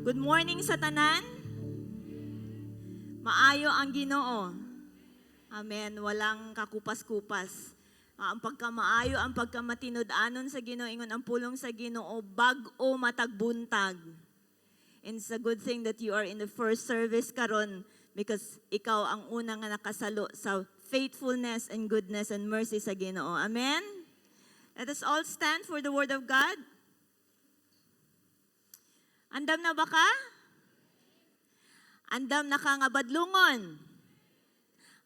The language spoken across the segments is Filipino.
Good morning sa tanan. Maayo ang Ginoo. Amen. Walang kakupas-kupas. Ang pagkamaayo, ang pagkamatinud-anon sa Ginoo, ingon ang pulong sa Ginoo, bag-o matagbuntag. And it's a good thing that you are in the first service karon because ikaw ang unang nga nakasalo sa faithfulness and goodness and mercy sa Ginoo. Amen? Let us all stand for the word of God. Andam na ba ka? Andam na ka nga badlungon?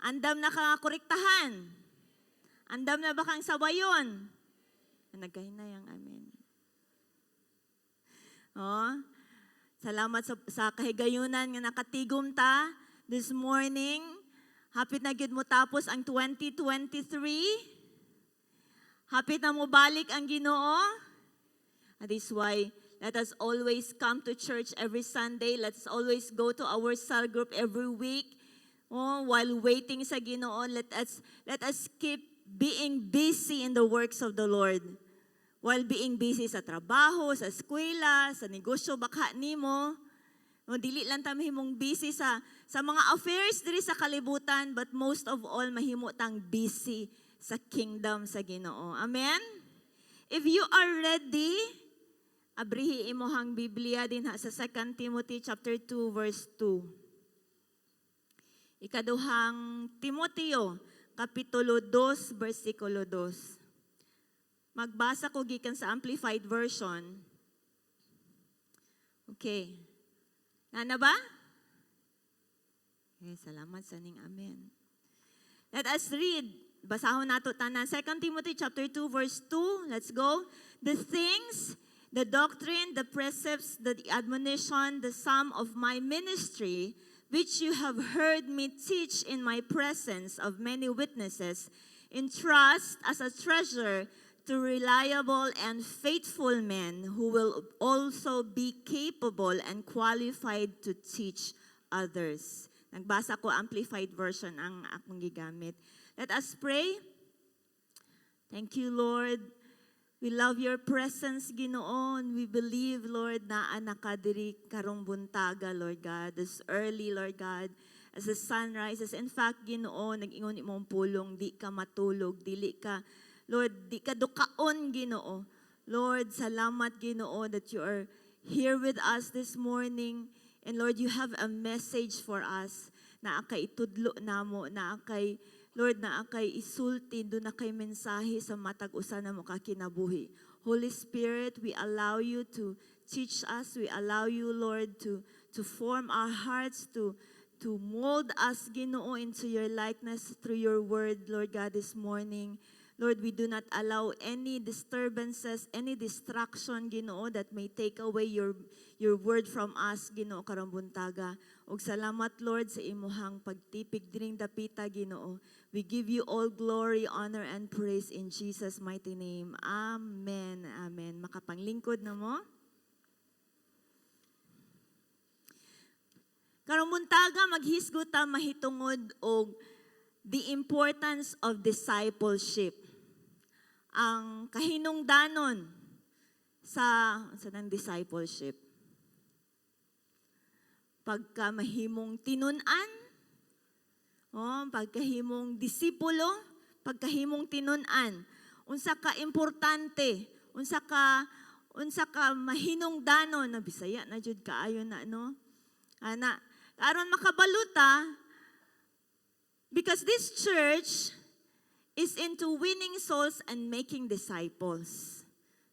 Andam na ka nga koriktahan? Andam na ba kang sabayon? Nagkahinayang amen. Oh, salamat sa kahigayunan nga nakatigom ta this morning. Hapit na gid mo tapos ang 2023. Hapit na mo balik ang Ginoo. That is why let us always come to church every Sunday. Let's always go to our cell group every week. Oh, while waiting sa Ginoo, let us keep being busy in the works of the Lord. While being busy sa trabaho, sa eskwela, sa negosyo, baka nimo. No, dili lang ta mahimong busy sa mga affairs diri sa kalibutan, but most of all mahimo tang busy sa kingdom sa Ginoo. Amen? If you are ready, abrihi imohang Biblia din sa 2 Timothy chapter 2 verse 2. Ikaduhang Timoteo kapitulo 2 versikulo 2. Magbasa ko gikan sa Amplified Version. Okay. Nana ba? Okay, salamat sa ning amen. Let us read. Basahon nato tanan 2 Timothy chapter 2 verse 2. Let's go. The things, the doctrine, the precepts, the admonition, the sum of my ministry, which you have heard me teach in my presence of many witnesses, entrust as a treasure to reliable and faithful men who will also be capable and qualified to teach others. Nagbasa ko Amplified Version ang akong gigamit. Let us pray. Thank you, Lord. We love your presence, Ginoo. We believe, Lord, na anak ka diri karong buntaga, Lord God. This early, Lord God, as the sun rises. In fact, Ginoo, nag-ingon imong pulong, di ka matulog, dili ka, Lord, di ka dukaon, Ginoo. Lord, salamat, Ginoo, that you are here with us this morning. And Lord, you have a message for us na akay itudlo namo, na akay Lord, na akay isulti, doon na kay mensahe sa matag usa na mo kakinabuhi. Holy Spirit, we allow you to teach us. We allow you, Lord, to form our hearts, to mold us, Ginoo, into your likeness through your word, Lord God, this morning. Lord, we do not allow any disturbances, any distraction, Ginoo, that may take away your word from us, Ginoo, karong buntaga. Og salamat, Lord, sa imuhang pagtipig dining dapita, Ginoo. We give you all glory, honor, and praise in Jesus' mighty name. Amen. Amen. Makapanglingkod na mo. Karong buntaga, maghisgot ta mahitungod og the importance of discipleship. Ang kahinungdanon sa nang discipleship. Pagka mahimong tinunan, pagkahimong disipulo, pagkahimong tinunan, unsa ka importante, unsa ka mahinungdanon na Bisaya na jud kaayo na no. Ana, aron makabaluta, because this church is into winning souls and making disciples.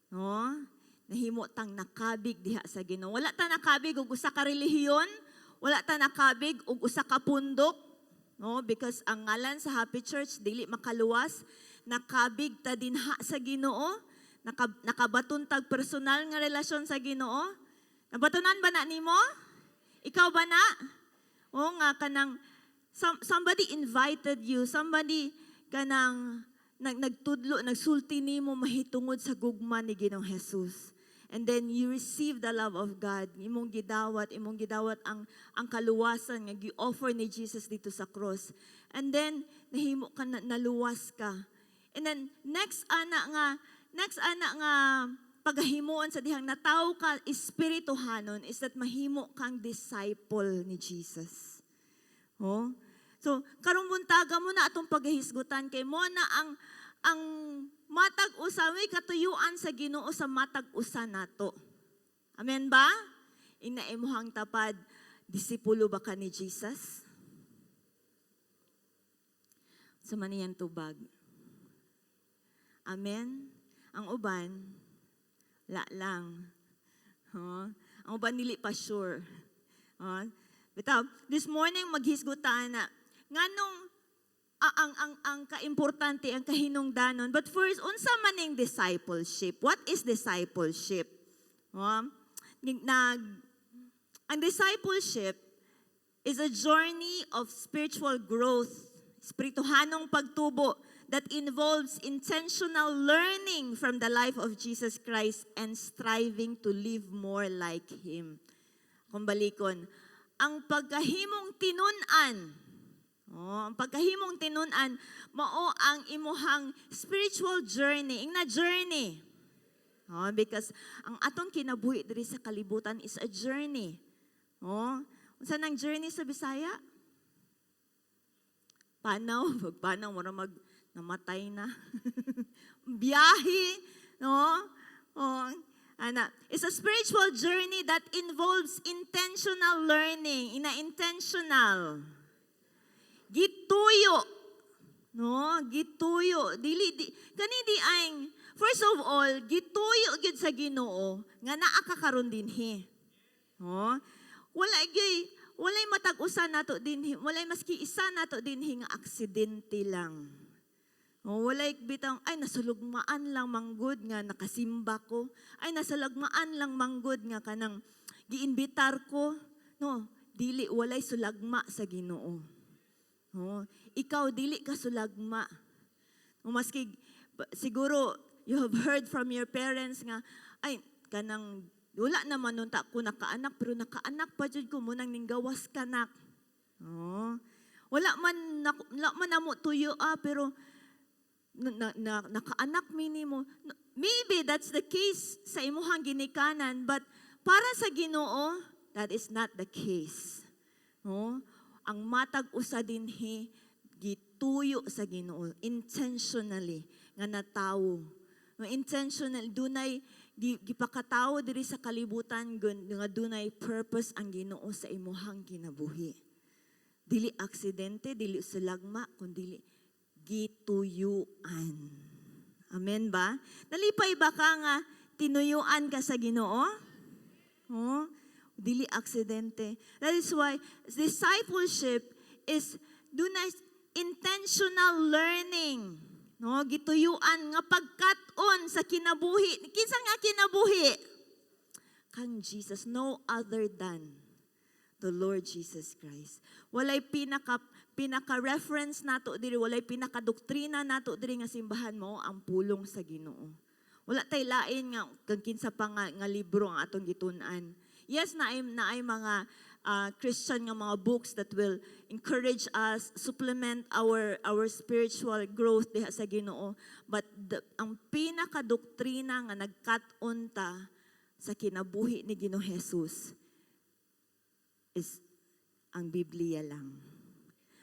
No? Nahimo tang nakabig diha sa Ginoo. Wala ta nakabig og usa ka relihiyon, wala ta nakabig og usa ka pundok. No, because ang ngalan sa Happy Church dili makaluwas, nakabig ta dinha sa Ginoo, nakabaton tag personal nga relasyon sa Ginoo. Nabatunan ba na nimo? Ikaw ba na? O nga kanang somebody invited you, somebody kanang nagtudlo, nagsulti nimo mahitungod sa gugma ni Ginoong Jesus. And then you receive the love of God. Imong gidawat ang kaluwasan nga gi-offer ni Jesus dito sa cross. And then nahimo ka naluwas ka. And then next ana nga pagahimuon sa dihang nataw ka espirituhanon is that mahimo kang disciple ni Jesus. Oh? So, karong buntaga mo na atong pagahisgutan kay mo na ang matag usa may katuyuan sa Ginoo sa matag usa nato. Amen ba? Inaimuhang tapad, disipulo ba ka ni Jesus? Sa maniyan tubag. Amen? Ang uban, la lang. Huh? Ang uban nili pa sure. Huh? Bitaw, this morning maghisgutan na nganong ang kaimportante ang kahinungdanon. But first, unsa maning discipleship? What is discipleship? Huh? Ang discipleship is a journey of spiritual growth, spirituhanong pagtubo that involves intentional learning from the life of Jesus Christ and striving to live more like Him. Kung balikon, ang pagkahimong tinunan, ang pagkahimong tinunan, mao ang imuhang spiritual journey, na journey. Because ang atong kinabuhi diri sa kalibutan is a journey. Unsa nang journey sa Bisaya? Panaw, pagpanaw mo na namatay na. Biyahe, no? It's a spiritual journey that involves intentional learning, intentional. Gituyo. No, gituyo. Kani di ay first of all, gituyo gid sa Ginoo nga naa ka karon dinhi. Walay matag-usa nato dinhi, walay maski isa nato dinhi nga aksidente lang. Walay bitang ay nasulugmaan lang manggod nga nakasimba ko. Ay nasulugmaan lang manggod nga kanang giimbitar ko. No, dili walay sulagma sa Ginoo. Ikaw dili ka sulagma. Maski siguro you have heard from your parents nga, ay, kanang, wala naman nun ta ko nakaanak, pero nakaanak pa dyan ko, munang ninggawas kanak. Wala man namo tuyo, pero nakaanak minimo. Maybe that's the case sa imuhang ginikanan, but para sa Ginoo, that is not the case. Ang matag usa dinhi, gituyo sa Ginoo, intentionally, nga natawo. Intentional, dunay gipakatawo diri sa kalibutan nga dunay purpose ang Ginoo sa imuhang kinabuhi. Dili aksidente, dili sulagma, kundi gituyuan. Amen ba? Nalipay ba ka nga tinuyuan ka sa Ginoo? Dili aksidente. That is why discipleship is dunay intentional learning. Gituyuan nga pagkat-on sa kinabuhi. Kinsa nga kinabuhi? Kang Jesus, no other than the Lord Jesus Christ. Walay pinaka-reference nato diri, walay pinaka-doktrina nato diri nga simbahan mo ang pulong sa Ginoo. Wala tay lain nga kang kinsa pa nga libro ang atong gitun-an. Yes, naay mga Christian nga mga books that will encourage us, supplement our spiritual growth diha sa Ginoo. But ang pinakadoktrina nga nagkat-on ta sa kinabuhi ni Ginoo Jesus is ang Biblia lang.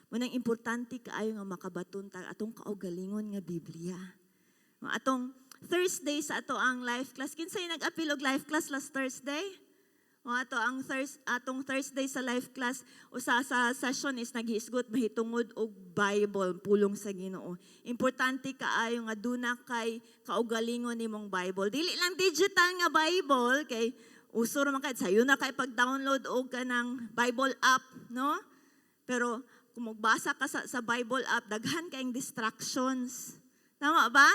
Munang importante kaayo nga makabaton ta atong kaugalingon nga Biblia. Atong Thursday sa ato ang life class. Kinsay nag-apil og life class last Thursday? Atong Thursday sa life class, usa sa session is naghisgot mahitungod og Bible, pulong sa Ginoo. Importante kaayo nga duna kay kaugalingon nimong Bible. Dili lang digital nga Bible kay uso ra man kay sayo na kay pag-download og kanang Bible app, no? Pero kung magbasa ka sa Bible app, daghan kayong distractions. Tama ba?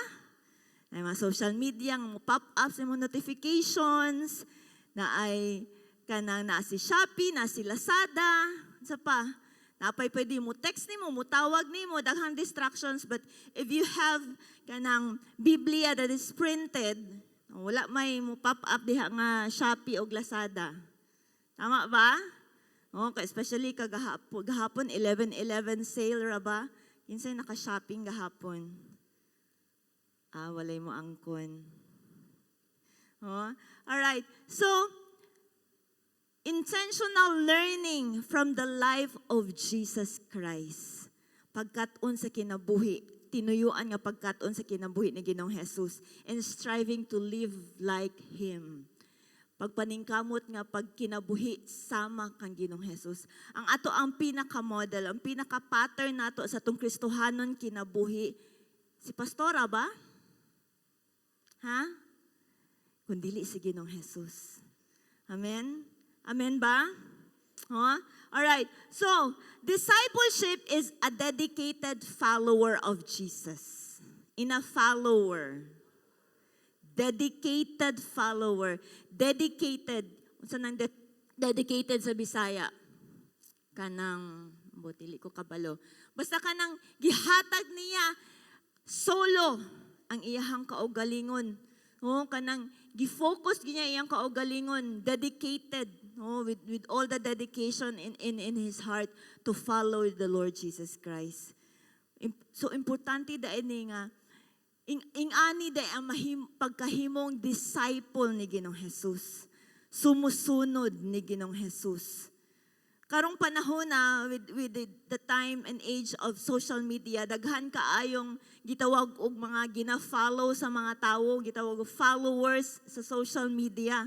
Ay mga social media, mga pop-ups, mga notifications, na ay kanang na si Shopee, na si Lazada, sa pa. Napay pwede mo text nimo, mo tawag nimo, daghang distractions, but if you have kanang Biblia that is printed, wala may mo pop up diha nga Shopee o Lazada. Tama ba? Okay, especially gahapon 11/11 sale ra ba? Kinsay naka-shopping gahapon? Walay mo angkon. Oh, all right. So, intentional learning from the life of Jesus Christ. Pagkaton sa kinabuhi, tinuyuan nga pagkaton sa kinabuhi ni Ginoong Jesus and striving to live like Him. Pagpaningkamot nga pagkinabuhi sama kang Ginoong Jesus. Ang ato ang pinaka-model, ang pinaka-pattern nato sa tong Kristohanon kinabuhi, si Pastora ba? Ha? Kundili si Ginoong Jesus. Amen? Amen ba? Huh? All right. So, discipleship is a dedicated follower of Jesus. In a follower. Dedicated follower. Dedicated. Unsa nang dedicated sa Bisaya? Kanang, butili ko kabalo. Basta kanang gihatag niya solo ang iyahang kaugalingon. Oh, kanang gi-focus niya iyang kaugalingon, dedicated, with all the dedication in his heart to follow the Lord Jesus Christ. So importante da ini nga ani da ang pagkahimong disciple ni Ginoong Jesus. Sumusunod ni Ginoong Jesus. Karong panahon na with the time and age of social media, daghan kaayong gitawag og mga gina-follow sa mga tawo, gitawag og followers sa social media.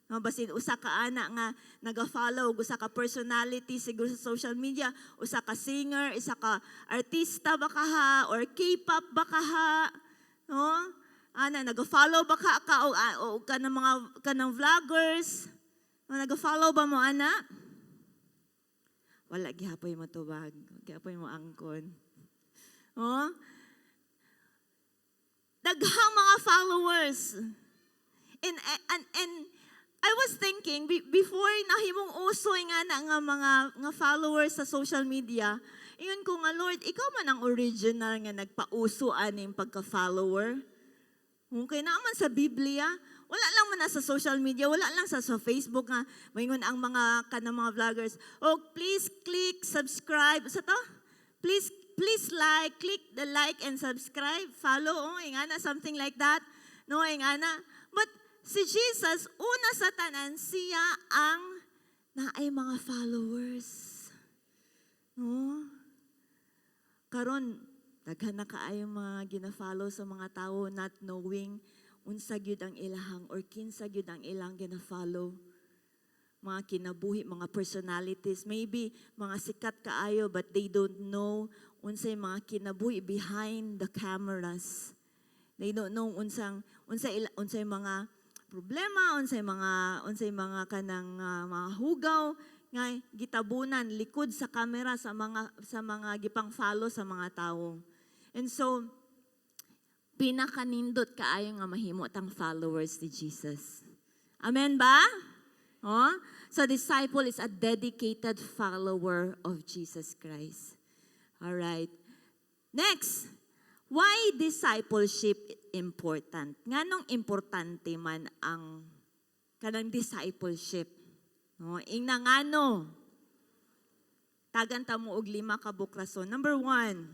No, basin usa ka ana nga naga-follow usa ka personality siguro sa social media, usa ka singer, isa ka artista baka ha or K-pop baka ha, no? Ana naga-follow baka ka o kanang mga kanang vloggers. No, naga-follow ba mo ana? Wala gihapoy mo tubag, gihapoy mo angkon. Oh? Daghang mga followers. And I was thinking, before nahimong usoy nga mga followers sa social media, iyon ko nga, Lord, ikaw man ang original nga nagpauso aning pagka-follower. Okay naman sa Biblia, wala lang man na sa social media, wala lang sa Facebook nga, mayroon ang mga kanang mga vloggers, oh, please click subscribe. Sa to? Please click the like and subscribe, follow, ingana, something like that. No, ingana. But si Jesus, una sa tanan, siya ang naay mga followers. No? Karon, daghan na kaayong mga gina-follow sa mga tao not knowing unsa gyud ang ilahang or kinsa gyud ang ilang gina-follow. Mga kinabuhi, mga personalities, maybe mga sikat kaayo but they don't know unsay mga kinabuhi behind the cameras. They don't know unsay mga problema, unsay mga kanang mga hugaw nga gitabunan likod sa camera sa mga gipang-follow sa mga tawo. And so pinakanindot kaayo nga mahimo tang followers ni Jesus. Amen ba? Oh? So disciple is a dedicated follower of Jesus Christ. All right. Next, why discipleship important? Nganong importante man ang kanang discipleship? No, ingna ngano? Tagan ta mo og 5 ka buklason. Number 1,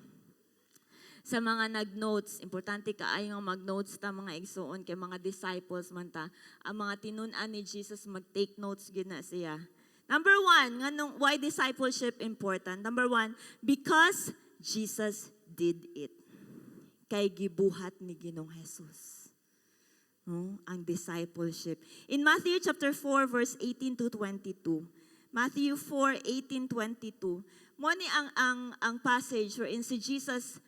sa mga nag-notes, importante kaayo nga mag-notes ta mga igsuon kay mga disciples man ta. Ang mga tinun-an ni Jesus mag-take notes gyud na siya. Number 1, nganong why discipleship important? Number 1, because Jesus did it. Kay gibuhat ni Ginoong Jesus. No? Ang discipleship. In Matthew chapter 4 verse 18 to 22. Matthew 4:18-22. Mo ni ang passage wherein si Jesus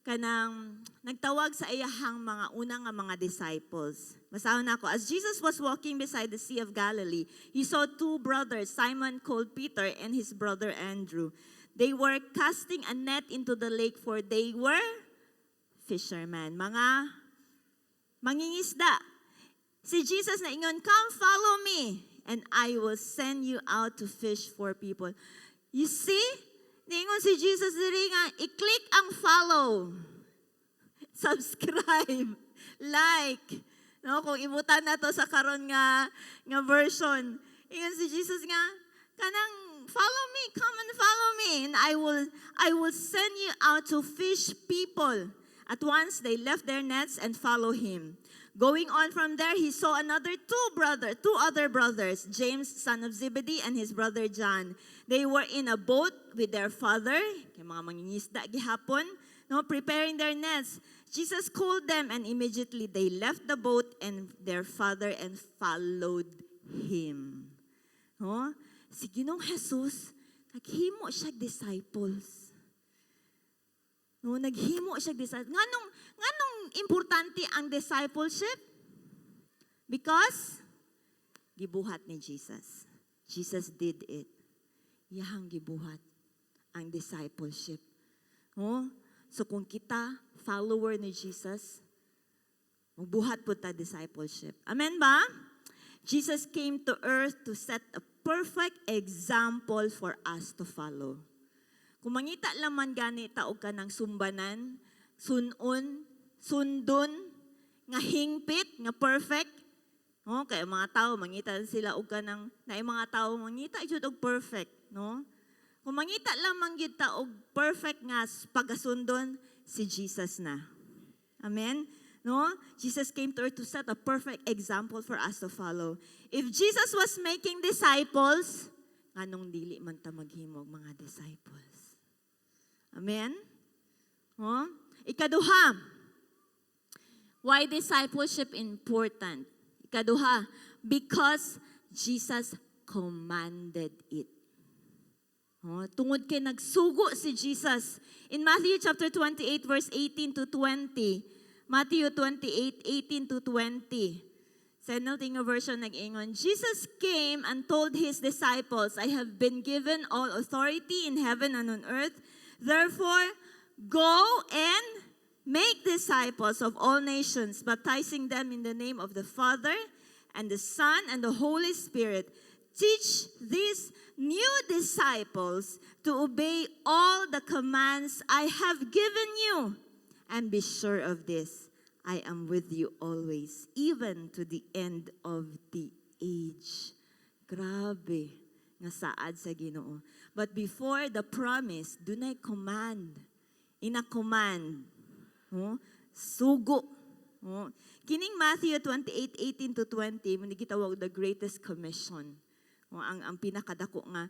kanang nagtawag sa iyahang mga unang nga mga disciples. Basahon nako. As Jesus was walking beside the Sea of Galilee, he saw 2 brothers, Simon called Peter and his brother Andrew. They were casting a net into the lake for they were fishermen. Mga mangingisda. Si Jesus na ingon, come follow me and I will send you out to fish for people. You see? Ningon si Jesus diri nga, i-click ang follow. Subscribe. Like. No, kung ibutan na to sa karon nga version. Ingon si Jesus nga, kanang follow me, come and follow me and I will send you out to fish people. At once they left their nets and followed him. Going on from there, he saw two other brothers, James, son of Zebedee, and his brother John. They were in a boat with their father, kay mga mangingisda gihapon, no, preparing their nets. Jesus called them, and immediately they left the boat and their father and followed him. No? Si Ginoong Jesus, naghimo siya disciples. No, naghimo siya disciples. Nganong importante ang discipleship? Because gibuhat ni Jesus. Jesus did it. Iyahang gibuhat ang discipleship. No? So kung kita follower ni Jesus, magbuhat po ta discipleship. Amen ba? Jesus came to earth to set a perfect example for us to follow. Kung mangita laman gani taog ka ng sumbanan, sundon, nga hingpit, nga perfect. No? Kaya mga tao, mangita sila og ka ng, na mga tao mangita, jud og perfect. No? Kung mangita lamang yun taog perfect nga pagasundon, si Jesus na. Amen? No? Jesus came to earth to set a perfect example for us to follow. If Jesus was making disciples, anong dili man ta maghimog mga disciples? Amen? Oh? Ikaduha, why discipleship important? Ikaduha, because Jesus commanded it. Oh, tungod kay nagsugo si Jesus. In Matthew chapter 28 verse 18 to 20, Matthew 28, 18 to 20. Sa Noting version nag-ingon, Jesus came and told his disciples, I have been given all authority in heaven and on earth. Therefore, go and make disciples of all nations, baptizing them in the name of the Father and the Son and the Holy Spirit. Teach these new disciples to obey all the commands I have given you. And be sure of this, I am with you always, even to the end of the age. Grabe, nga saad sa Ginoo. But before the promise, dunay command. In a command. Oh, sugo. Oh. Kining Matthew 28, 18 to 20, muna gitawag the greatest commission. Oh, ang pinakadako nga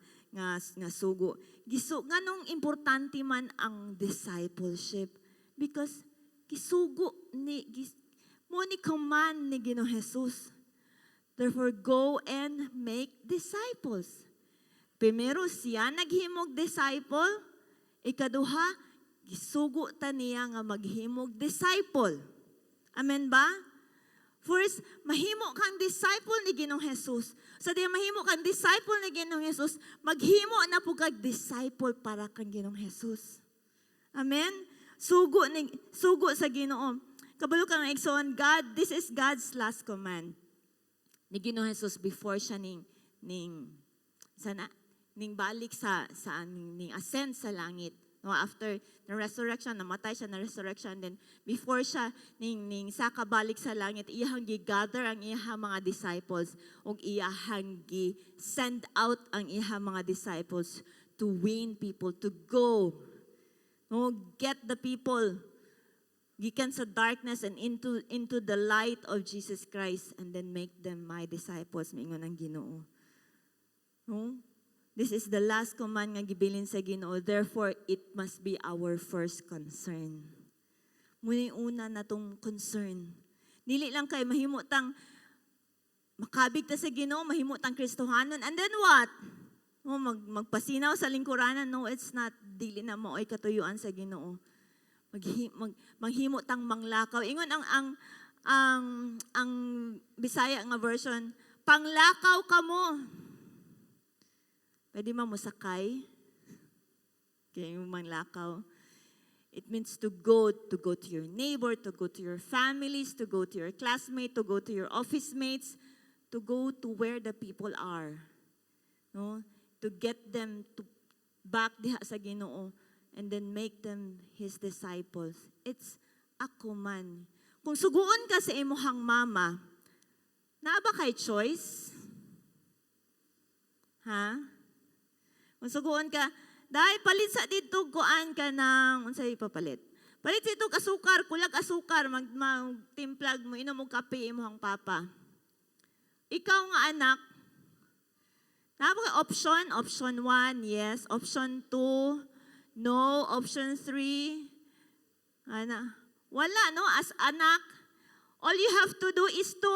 sugo. Nganong importante man ang discipleship? Because gisugo ni command ni Ginoong Jesus. Therefore, go and make disciples. Primero, siya naghimog disciple. Ikaduha, gisugo ta niya nga maghimog disciple. Amen ba? First, mahimo kang disciple ni Ginoong Jesus. Sa diya mahimo kang disciple ni Ginoong Jesus, maghimo na po kag disciple para kang Ginoong Jesus. Amen? Sugo sa Ginoo. Kabalo kang igsoon, God, this is God's last command. Ni Ginoong Jesus before siya ning balik ning ascend sa langit. No, after the resurrection, namatay siya na resurrection, then before siya ning sakabalik sa langit, iyahang gi-gather ang iyahang mga disciples ug iyahang gi-send out ang iyahang mga disciples to win people, to go. No, get the people gikan sa darkness and into the light of Jesus Christ and then make them my disciples, mingon ang Ginoo. No? This is the last command nga gibilin sa Ginoo. Therefore, it must be our first concern. Muna una natong concern. Dili lang kay mahimutang makabig ta sa Ginoo, mahimutang Kristohanon, and then what? Oh, magpasinaw sa lingkuranan. No, it's not. Dili na mo ay katuyuan sa Ginoo. Maghimutang manglakaw. Ingon ang Bisaya nga version, panglakaw kamo. Pwede mo musakay. Kaya yung manglakaw. It means to go to your neighbor, to go to your families, to go to your classmates, to go to your office mates, to go to where the people are. No? To get them to back diha sa Ginoo and then make them His disciples. It's a command. Kung suguon ka sa imuhang mama, naa ba kay choice? Ha? Kung suguon ka, dahil palit sa dito, kuan ka ng, unsay papalit? Palit ito kasukar, kulag asukar, magtimplag mo, inom mo kape, imo ang papa. Ikaw nga anak, option 1, yes. Option 2, no. Option 3, wala, no? As anak, all you have to do is to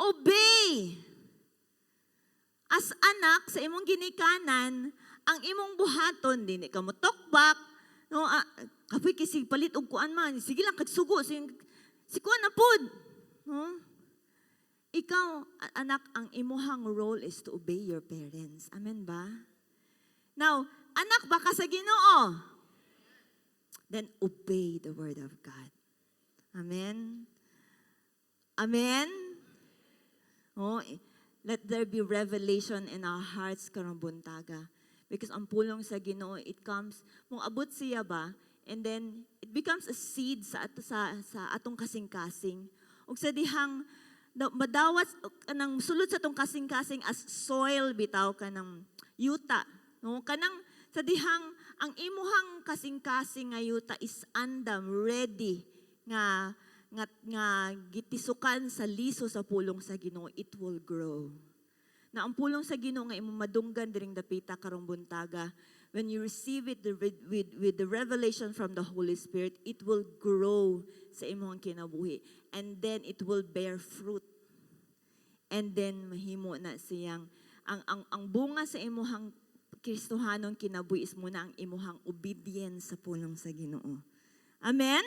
obey. As anak, sa imong ginikanan, ang imong buhaton, dili ka mo tokbak, no? Kapoy kisig palit og kuan man, sige lang kagsugo, si kuan na pod. No? Ikaw, anak, ang imuhang role is to obey your parents. Amen ba? Now, anak baka sa Ginoo, then obey the word of God. Amen? Amen? Oh, let there be revelation in our hearts karong buntaga. Because ang pulong sa Ginoo, it comes, mong abot siya ba, and then it becomes a seed sa atong kasing-kasing. Ug sa dihang madawat kanang sulod sa atong kasing-kasing as soil bitaw kanang yuta. No, kanang sa dihang ang imuhang kasing-kasing nga yuta is andam ready nga gitisukan sa liso sa pulong sa Ginoo, it will grow. Na ang pulong sa Ginoo nga imong madunggan diring dapita karong buntaga, when you receive it with the revelation from the Holy Spirit, it will grow sa imong kinabuhi. And then it will bear fruit. And then mahimo na siyang, ang bunga sa imong Kristohanong kinabuhi is muna ang imong obedience sa pulong sa Ginoo. Amen?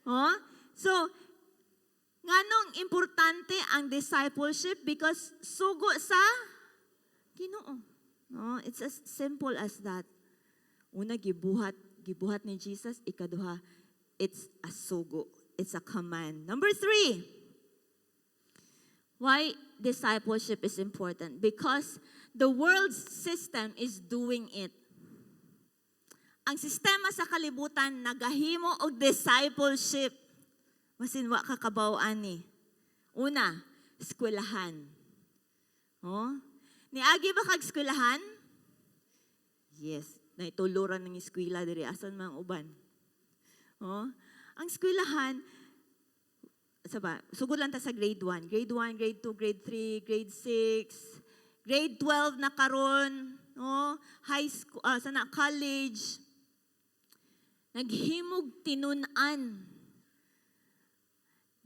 Oh? So, nganong importante ang discipleship? Because sugo sa Ginoo. No, it's as simple as that. Una, gibuhat ni Jesus. Ikaduha, it's a sugo. It's a command. Number 3, why discipleship is important? Because the world's system is doing it. Ang sistema sa kalibutan, nagahimo og discipleship. Masinwa kakabawaan ni. Una, eskwelahan. Oh? Niagi ba kag eskwelahan? Yes. Naituluran ng eskwela diri asan mang uban. Oh? Ang eskwelahan, sugod lang ta sa grade 1. Grade 1, grade 2, grade 3, grade 6, grade 12 na karon, oh? High school, college. Naghimog tinunan.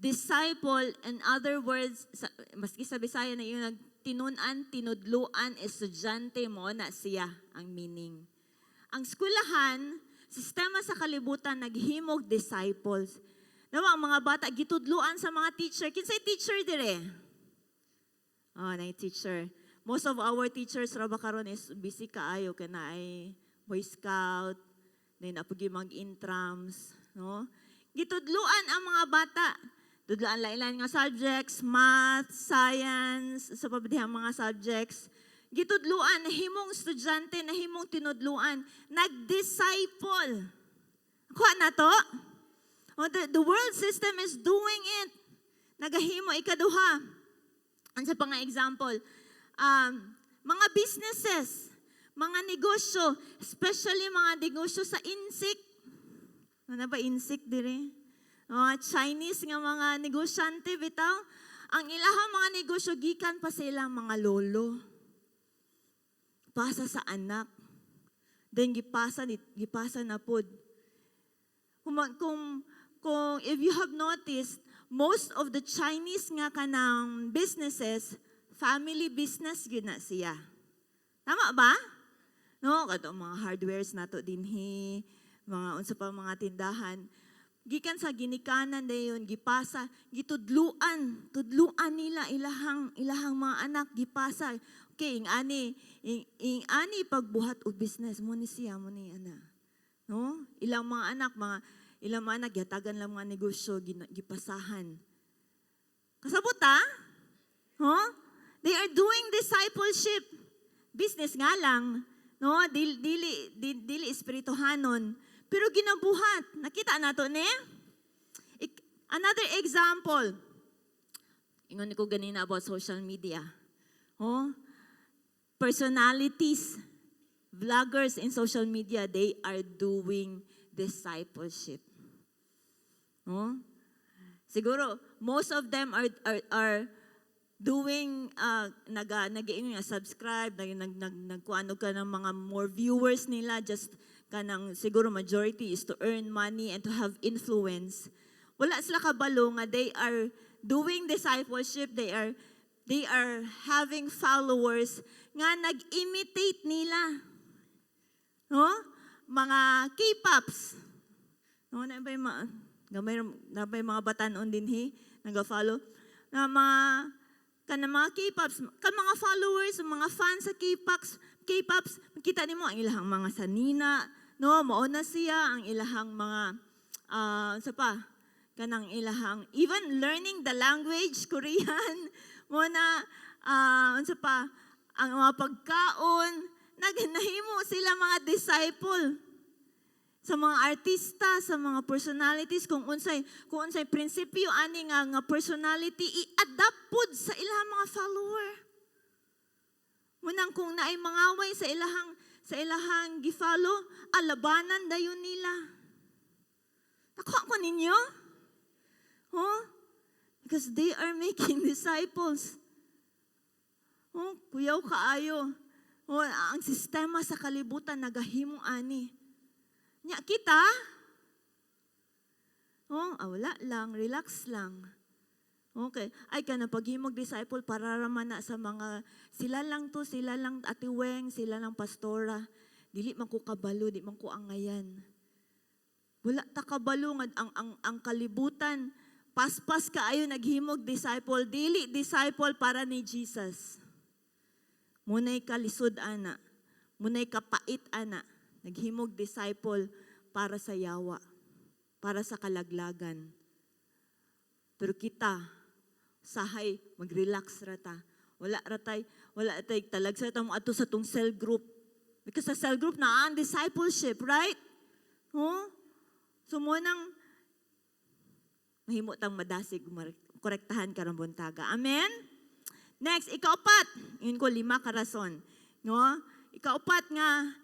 Disciple, in other words, maski sa Bisaya na yun, tinunan, tinudluan, estudyante mo na siya ang meaning. Ang skulahan, sistema sa kalibutan, naghimog disciples. Nawa, ang mga bata, gitudluan sa mga teacher. Kinsay teacher dire? Oh, na teacher. Most of our teachers, raba karon is busy kaayo, kana ay Boy Scout, then napagi mag-intrams. No? Gitudluan ang mga bata. Dudlaan lailan nga subjects, math, science, sa pabidihang mga subjects. Gitudluan, nahimong estudyante, nahimong tinudluan, nag-disciple. Kuha na to? The world system is doing it. Nagahimo, ikaduha. Ano sa pang example? Mga businesses, mga negosyo, especially mga negosyo sa insect. Ano ba insect dire? Chinese nga mga negosyante bitaw, ang ilahang mga negosyo gikan pa silang mga lolo. Pasa sa anak. Then gipasa na pod. Kung if you have noticed, most of the Chinese nga kanang businesses, family business gyud na siya. Tama ba? No, kato mga hardwares nato dinhi, mga unsa pa mga tindahan. Gikan sa ginikanan dayon gipasa, tudluan nila ilahang mga anak gipasa. Okay, ingani pagbuhat og business mo ni siya mo ni ana. No? Ilang mga anak yatagan lang mga negosyo gipasahan. Kasabot ta? Huh? They are doing discipleship. Business nga lang, no? Dili espirituhanon. Pero ginabuhat. Nakita nato ni? Another example. Ingon ko ganina about social media. Oh, personalities, vloggers in social media, they are doing discipleship. No? Siguro, most of them are doing, subscribe, nagkuano ka ng mga more viewers nila, just kanang siguro majority is to earn money and to have influence. Wala sila kabalo nga they are doing discipleship, they are having followers nga nag-imitate nila. No? Mga K-pops. No, na ba yung mga batanon din nag-follow na mga K-pops, mga followers, mga fans sa K-pops, makita nimo ang ilahang mga sanina, no, mao na siya ang ilahang mga kanang ilahang even learning the language Korean mo na ang mga pagkaon nagnahimo sila mga disciple sa mga artista, sa mga personalities kung unsay prinsipyo ani nga personality i-adapt pod sa ilahang mga follower. Munang kung naay mangaway sa ilahang gi-follow, alabanan dayon nila. Nakuha ko ninyo? Huh? Because they are making disciples. Oh, kuyaw kaayo. Oh, ang sistema sa kalibutan nagahimo ani. Nya kita, wala lang, relax lang. Okay, ay ka na paghimog disciple para raman na sa mga, sila lang atiweng, sila lang pastora. Dili man ko kabalo, di man ko angayan. Wala ta kabalo nga ang kalibutan, paspas kaayo naghimog disciple, dili disciple para ni Jesus. Munay kalisod ana, munay kapait ana. Naghimog disciple para sa yawa, para sa kalaglagan. Pero kita, sahay, mag-relax rata. Wala tay talag sa tamo ato sa tong cell group. Because sa cell group na ang discipleship, right? So mo nang mahimo tang madasig, korektahan karong buntaga. Amen? Next, ikaapat. Yun ko, 5 ka rason. No? Ikaapat nga,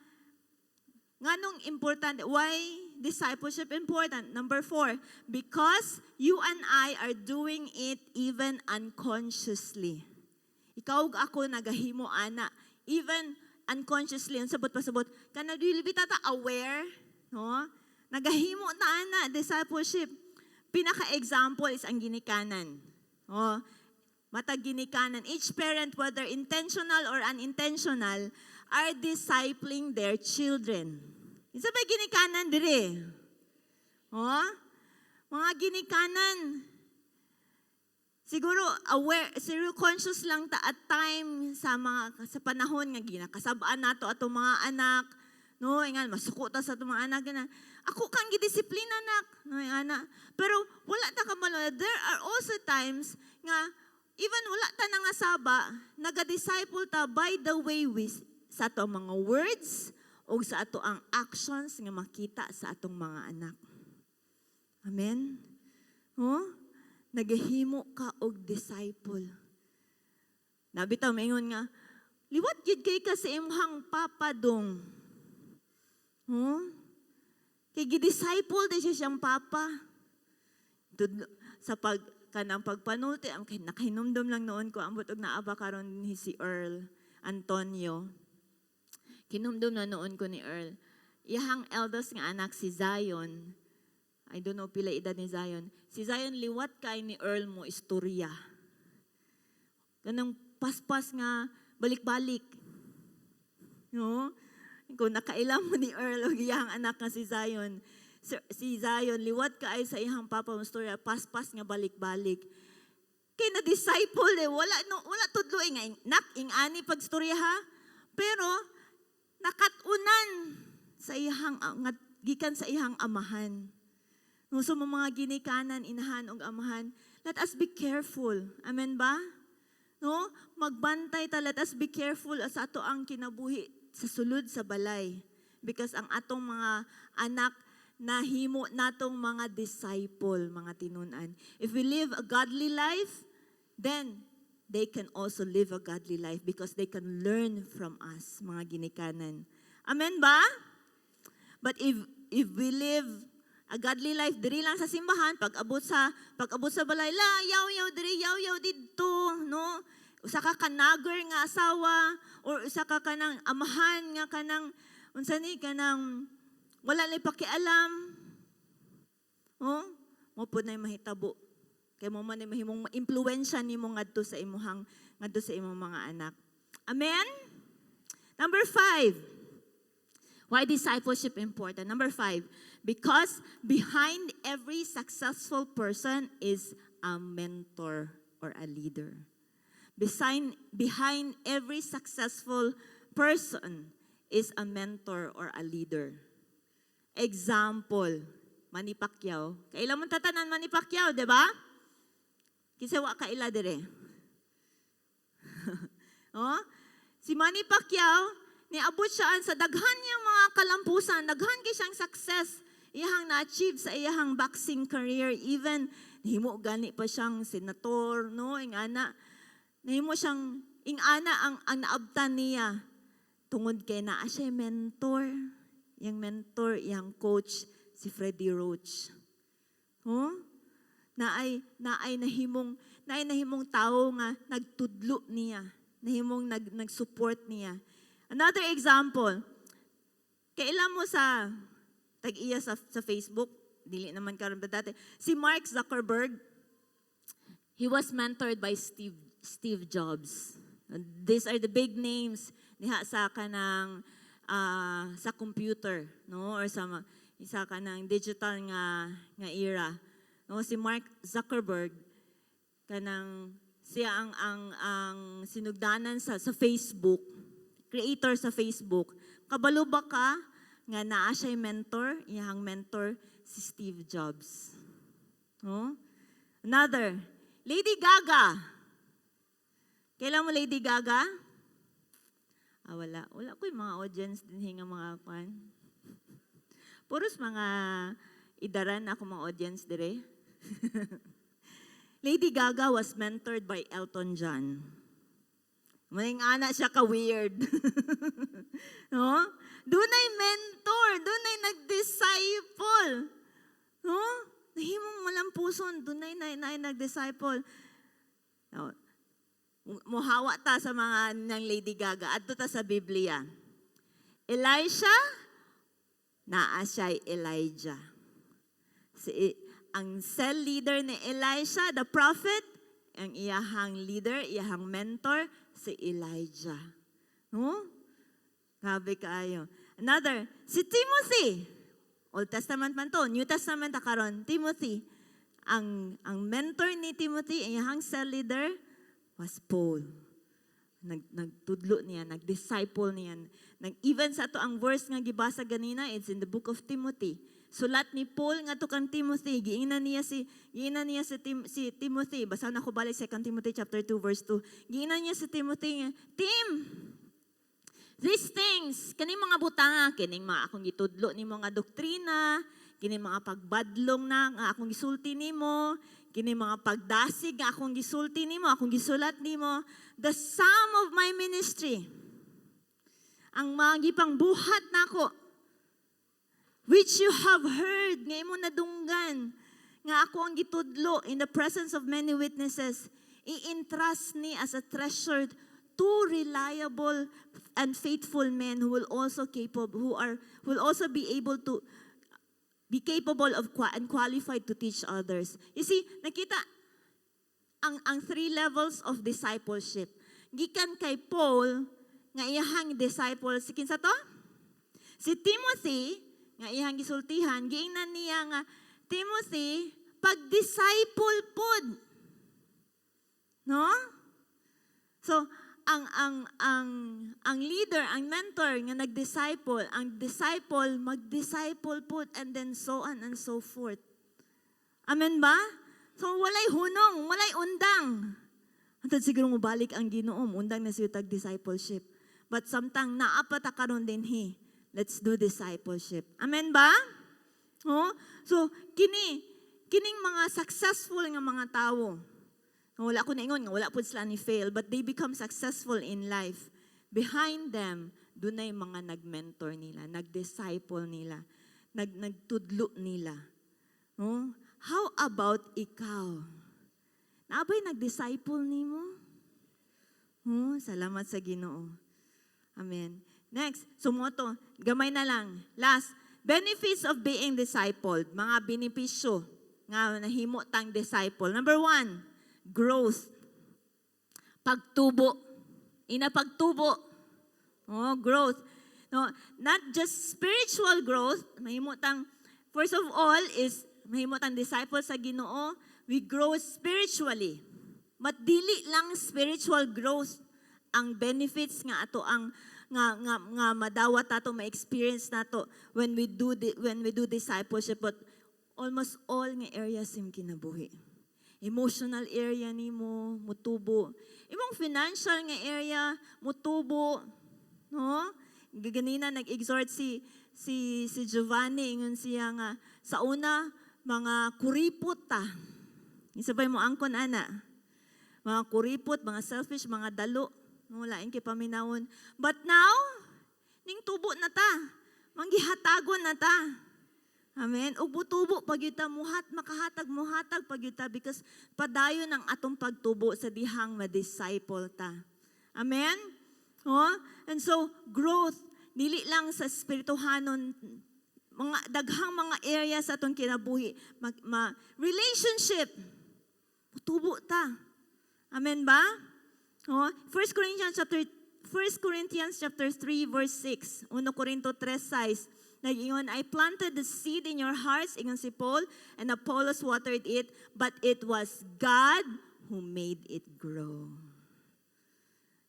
nganong important? Why discipleship important? Number 4, because you and I are doing it even unconsciously. Ikaw ug ako nagahimo ana, even unconsciously, ang sabot-pasabot, kana dili ta aware, no? Nagahimo ta ana discipleship. Pinaka-example is ang ginikanan. Matag ginikanan. Each parent, whether intentional or unintentional, are discipling their children. Isa ba ginikanan dire? Mga ginikanan. Siguro aware, siguro conscious lang ta at time sa panahon nga ginakasabaan nato atong mga anak, no, ingan masuko ta sa atong mga anak na. Ako kang gidisiplina nak, no, ana. Pero wala ta kamalo. There are also times nga even wala ta nga saba, naga-disciple ta by the way sa atong mga words o sa ato ang actions nga makita sa atong mga anak. Amen? Nagahimo ka og disciple. Nabitaw maingon nga, liwat gid kay ka sa imong papa dong. Kay gi-disciple di siya siyang papa. Sa kanang pagpanulti, ang nakahinumdum lang noon ko, ambot og naaba karon ni si Earl Antonio. Kinumdum na noon ko ni Earl. Iyahang eldest nga anak si Zion. I don't know pila edad ni Zion. Si Zion liwat kay ni Earl mo istorya. Ganang paspas nga balik-balik. No? Kung nakailam mo ni Earl o iyahang anak nga si Zion. Si Zion liwat kay sa iyang papa mo istorya, paspas nga balik-balik. Kay na disciple wala tudlo nga nak-ing-ani pagstorya ha. Pero nakatunan sa iyang gikan sa iyang amahan. No, so mga ginikanan, inahan og amahan, let us be careful. Amen ba? No? Magbantay ta, let us be careful sa ato ang kinabuhi sa sulod sa balay. Because ang atong mga anak nahimo natong mga disciple, mga tinunan. If we live a godly life, then they can also live a godly life because they can learn from us, mga ginikanan. Amen ba? But if we live a godly life diri lang sa simbahan, pag-abot sa balay la yaw diri yaw didto, no? Usa ka kanager nga asawa or usa ka kanang amahan nga kanang unsa ni kanang wala lay pakialam. Oh, mo pud nay mahitabo. Kay mo man mahimong ma-impluwensya nimo ngadto sa imong mga anak. Amen? Number 5. Why discipleship important? Number 5, because behind every successful person is a mentor or a leader. Behind every successful person is a mentor or a leader. Example, Manny Pacquiao. Kailan mo tatanan Manny Pacquiao, di ba? Kasi wa kaila dire. Oh? Si Manny Pacquiao, niabot siya sa daghan niyang mga kalampusan, daghan kay siyang success, iyahang na-achieve sa iyahang boxing career, even nahimo gani pa siyang senator, no, ingana, nahimo siyang, ingana ang naabtan niya, tungod kay naa siya mentor, yung coach, si Freddie Roach. Oh? Naay nahimong tao nga nagtudlo niya, nahimong nag-support niya. Another example, kailan mo sa tag-iya sa Facebook, dili naman karon dati, si Mark Zuckerberg, he was mentored by Steve Jobs. These are the big names niha sa kanang sa computer, no, or sa kanang digital nga era. No, si Mark Zuckerberg kanang siya ang sinugdanan sa Facebook, creator sa Facebook. Kabalo ba ka nga naa siya mentor, iyang mentor si Steve Jobs. No? Another, Lady Gaga. Kailan mo Lady Gaga? Wala. Wala ko yung mga audience din nga mga kwan. Puros mga idaran ako mga audience dire. Lady Gaga was mentored by Elton John. Maling anak siya ka-weird. No? Dunay mentor, dunay nag-disciple. No? Nahimong malampuson, dunay nag-disciple. No? Muhawa ta sa mga ng Lady Gaga. Adto ta sa Biblia. Elisha, naa siya Elijah. Ang cell leader ni Elisha, the prophet, ang iyahang leader, iyahang mentor, si Elijah. No? Grabe kaayo. Another, si Timothy. Old Testament man to, New Testament karon. Timothy. Ang mentor ni Timothy, iyahang cell leader, was Paul. Nagtudlo niya, nag-disciple niya. Even sa to ang verse nga gibasa ganina, it's in the book of Timothy. Sulat ni Paul nga to kang Timothy, giingnan niya si Timothy. Basa na ko balik 2 Timothy chapter 2 verse 2. Giingnan niya si Timothy, Tim, these things, kining mga butanga, kining mga akong gitudlo ni mga doktrina, kining mga pagbadlong na nga akong gisulti nimo, kining mga pagdasig nga akong gisulti nimo, akong gisulat nimo, the sum of my ministry, ang mga gipang buhat nako, which you have heard, nga imo nadunggan, nga ako ang gitudlo in the presence of many witnesses, i-entrust ni as a treasure to reliable and faithful men who will also be able to be capable of and qualified to teach others. You see, nakita ang 3 levels of discipleship. Gikan kay Paul nga iyahang disciple, si kinsa to? Si Timothy nga iyang gisultihan, giingnan niya nga Timothy, pag-disciple pod. No? So, ang leader, ang mentor nga nag-disciple, ang disciple mag-disciple pod, and then so on and so forth. Amen ba? So, walay hunong, walay undang. Antad siguro mo balik ang Ginoom, undang na siya tag-discipleship. But samtang naapata karon din let's do discipleship. Amen ba? Oh? So, kining mga successful nga mga tao, wala ko naingon nga, wala po sila ni fail, but they become successful in life. Behind them, dunay mga nag-mentor nila, nag-disciple nila. nagtudlo nila. No? How about ikaw? Naabay nag-disciple nimo? Salamat sa Ginoo. Amen. Next, sumoto, gamay na lang. Last, benefits of being discipled. Mga benepisyo nga nahimo tang disciple. Number 1, growth. Pagtubo. Pagtubo. Growth. No, not just spiritual growth, mahimo tang first of all is mahimo tang disciple sa Ginoo, we grow spiritually. But dili lang spiritual growth ang benefits nga ato ang nga madawat nato ma-experience nato when we do discipleship, but almost all nga areas im kinabuhi. Emotional area nimo mutubo. Imong financial nga area mutubo, no? Ganina nag-exhort si Giovanni ingon siya nga sa una mga kuripot ta. Isabay mo angkon ana. Mga kuripot, mga selfish, mga dalo. Lain kay paminawon. But now, ning tubo na ta. Manggihatagon na ta. Amen. Ug butubo pag yuta makahatag pag yuta because padayon ang atong pagtubo sa dihang ma-disciple ta. Amen. And so growth dili lang sa spirituhanon, mga daghang mga areas sa atong kinabuhi, relationship. Tubo ta. Amen ba? 1 Corinthians chapter 3 verse 6. 1 Corinto 3:6. Nag-ingon, I planted the seed in your hearts, ingon si Paul, and Apollos watered it, but it was God who made it grow.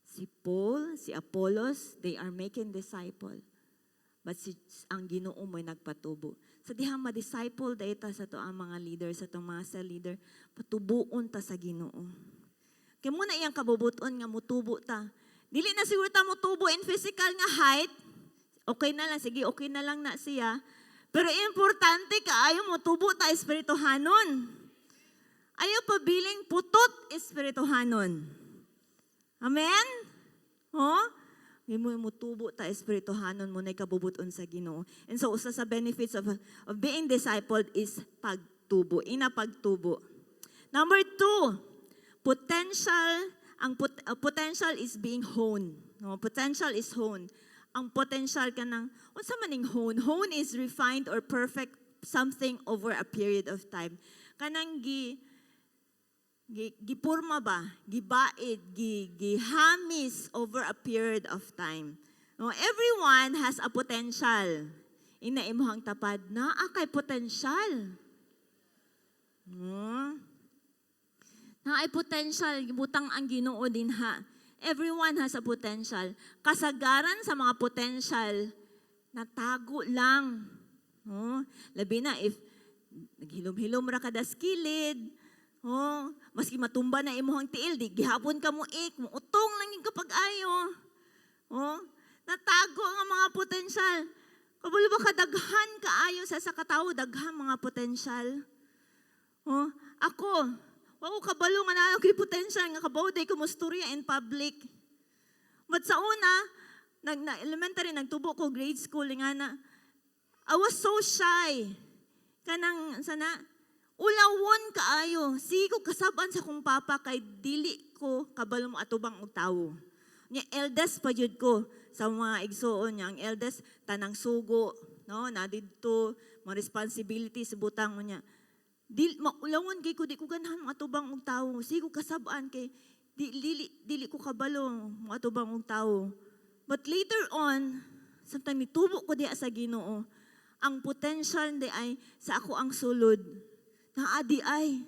Si Paul, si Apollos, they are making disciple. But ang Ginoo mo'y nagpatubo. Sa dihang ma-disciple data sa to ang mga leaders, sa to mga cell leader, patubuon ta sa Ginoo. Kaya muna iyang kabubuton nga mutubo ta. Dili na siguro ta mutubo in physical nga height. Okay na lang, sige, okay na lang na siya. Pero importante ka, ayaw mutubo ta espirituhanon. Ayaw pabiling putot espirituhanon. Amen? Mo tubo ta espirituhanon mo na kabubuton sa Ginoo. And so usa sa benefits of being discipled is pagtubo, pagtubo. Number 2, potential is being honed. Potential is honed. Ang potential ka ng unsa maning hone? Hone is refined or perfect something over a period of time. Kanang gipurma ba, gibaid, gihamis over a period of time. Everyone has a potential. Ina imong tapad na kay potential. Na ay potential, butang ang Ginoo din ha. Everyone has a potential. Kasagaran sa mga potential, natago lang. Labi na if naghilom-hilom ra kada skilid, maski matumba na imuhang tiil, di gihapon ka mo utong lang yung kapag-ayo. Natago ang mga potential. Kabalo ba kadaghan kaayo sa katawo, daghan mga potential. Ako, wako kabalo nga na ako potential nga kabaw day ko musturya in public. But sa una, elementary, nagtubo ko grade school nga na, I was so shy. Kanang sana, ulawon kaayo. Sigo kasaban sa kong papa kay dili ko kabalo mo atubang og tawo. Nya eldest pa jud ko sa mga igsoon niya. Ang eldest tanang sugo, no, na didto mga responsibilities butang niya. Maulawon kay ko di ko ganahan mga tubang og tawo. Sigo kasabaan kay dili ko kabalo mga tubang og tawo. But later on, sometimes nitubo ko diya sa Ginoo. Ang potential di ay sa ako ang sulod. Naadi ay.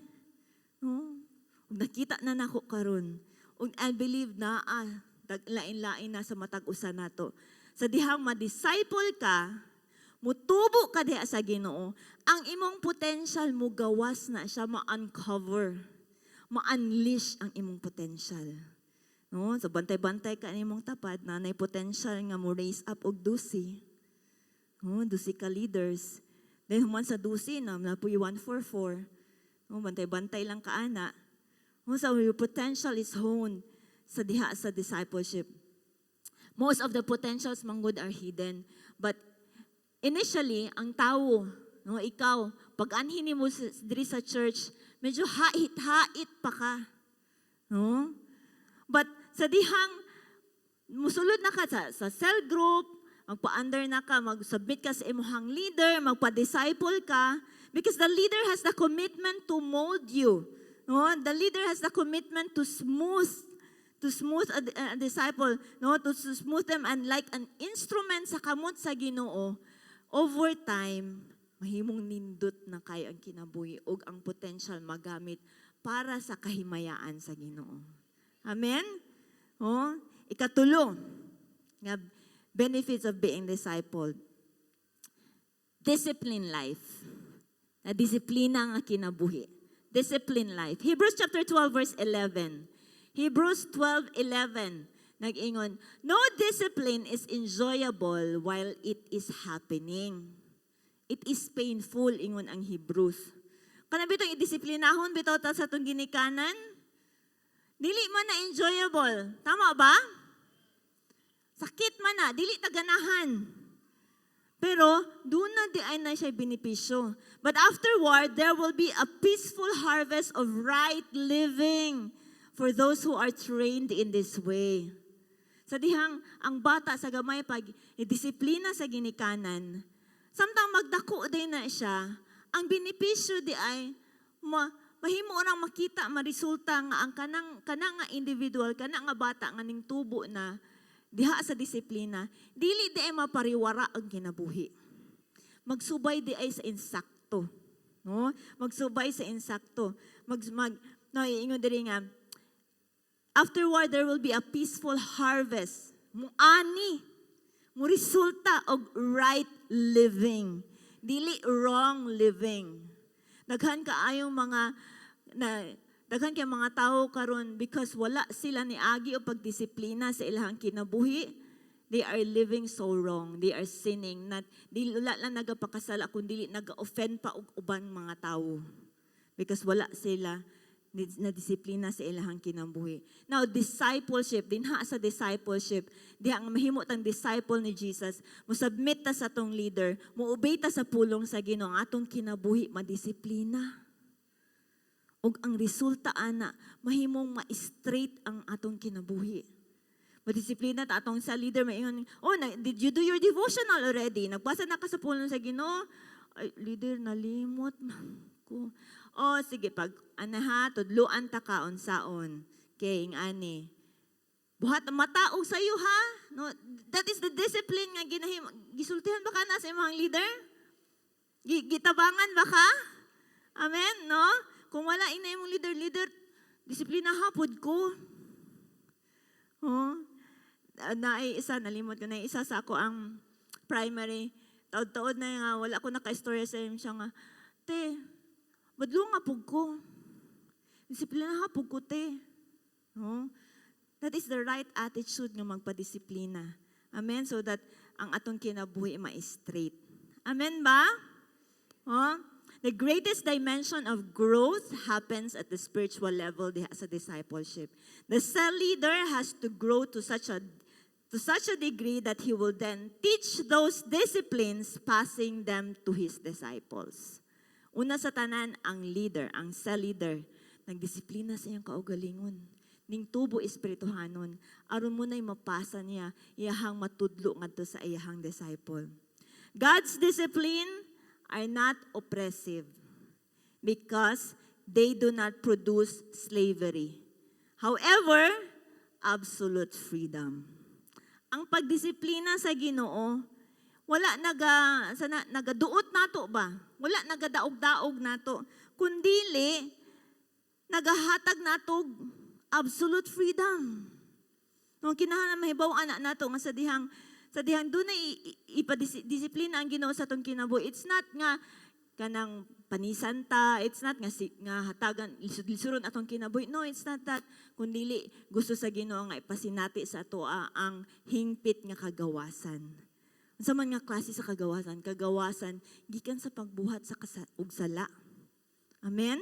Nakita na nako karon. Ug I believe na lain-lain na sa matag usa nato. Sa dihang ma-disciple ka, mutubo ka diha sa Ginoo, ang imong potential mo gawas na siya ma-uncover, ma-unleash ang imong potential. So bantay-bantay ka nimong tapad, nanay potential nga mo raise up og dusi. Dusi ka leaders. Then human sa dusi na napuy 144. Bantay-bantay lang ka ana. So your potential is honed sa diha sa discipleship. Most of the potentials manggod are hidden, but initially, ang tao, no, ikaw, pag anhin mo diri sa church, medyo hait-hait pa ka. No? But sa dihang musulod na ka sa cell group, magpa-under na ka, mag-submit ka sa imuhang leader, magpa-disciple ka, because the leader has the commitment to mold you. No? The leader has the commitment to smooth a disciple, no, to smooth them, and like an instrument sa kamot sa Ginoo, over time mahimong nindot na kay ang kinabuhi ug ang potential magamit para sa kahimayaan sa Ginoo. Amen. Oh, ikatulo nga benefits of being discipled. Discipline life. Na disiplina nga kinabuhi. Discipline life. Hebrews chapter 12 verse 11. Hebrews 12:11 nag-ingon, no discipline is enjoyable while it is happening. It is painful, ingon ang Hebrews. Kana bitong idisiplinahon bitaw ta sa atong ginikanan, dili man na enjoyable. Tama ba? Sakit man na, dili ta ganahan. Pero doon na di ay na siya benepisyo. But afterward, there will be a peaceful harvest of right living for those who are trained in this way. Sa dihang ang bata sa gamay pag disiplina sa ginikanan, samtang magdako din na siya, ang benepisyo di ay mahimo orang makita, marisulta nga ang kanang nga individual, kanang nga bata nga ning tubo na diha sa disiplina, dili di ay mapariwara ang kinabuhi. Magsubay di ay sa insakto. No? Magsubay sa insakto. Ingon diri nga, afterward, there will be a peaceful harvest. Muani, mo resulta og right living. Dili wrong living. Daghan kaayong daghan kay mga tao karon because wala sila ni agi o pagdisiplina sa ilahang kinabuhi. They are living so wrong. They are sinning. Dili lang nagapakasala kundi naga-offend pa og ubang mga tao. Because wala sila na disiplina sa ilahang kinabuhi. Now, discipleship, dinha sa discipleship, diha ang mahimo tang disciple ni Jesus, musubmit ta sa atong leader, muobey ta sa pulong sa Ginoo, ang atong kinabuhi madisiplina. Ug ang resulta ana, mahimong ma-straight ang atong kinabuhi. Madisiplina ta atong sa leader, maingon, did you do your devotional already? Nagbasa na ka sa pulong sa Ginoo? Ay, leader, nalimot ko. Sige, pag tudluan ta ka unsaon. Kay ani. Buhat mataog sa iyo ha? No, that is the discipline nga gisultihan ba ka na sa imong leader? Gitabangan ba ka? Amen, no? Kung wala ina imong leader, disiplina hapod ko. Nalimot ko na isa sa ako ang primary. Taod-taod na nga, wala ko naka-istorya sa siya nga, te, badlo nga pug ko. Disiplina ha pug ko, te. No? That is the right attitude ng magpadisiplina. Amen? So that ang atong kinabuhi ma-straight. Amen ba? The greatest dimension of growth happens at the spiritual level sa discipleship. The cell leader has to grow to such a degree that he will then teach those disciplines, passing them to his disciples. Una sa tanan, ang leader, ang cell leader, nagdisiplina sa iyang kaugalingon. Ning tubo espirituhanon, aron mo na'y mapasa niya, iyahang matudlo ngadto sa iyahang disciple. God's discipline are not oppressive because they do not produce slavery. However, absolute freedom. Ang pagdisiplina sa Ginoo, wala nagaduot nato ba? Wala nagadaog-daog nato. Kundili, nagahatag nato absolute freedom. Nung kinahanglan mahibaw anak nato nga sa dihang doon na ipadisiplina ang Ginoo sa atong kinabuhi. It's not nga kanang panisan ta, it's not nga hatagan lisud-lisuron atong kinabuhi. No, it's not that. Kundili gusto sa Ginoo nga ipasinati sa ato ang hingpit nga kagawasan. Unsa man nga klase sa kagawasan? Kagawasan gikan sa pagbuhat sa ug sala. Amen?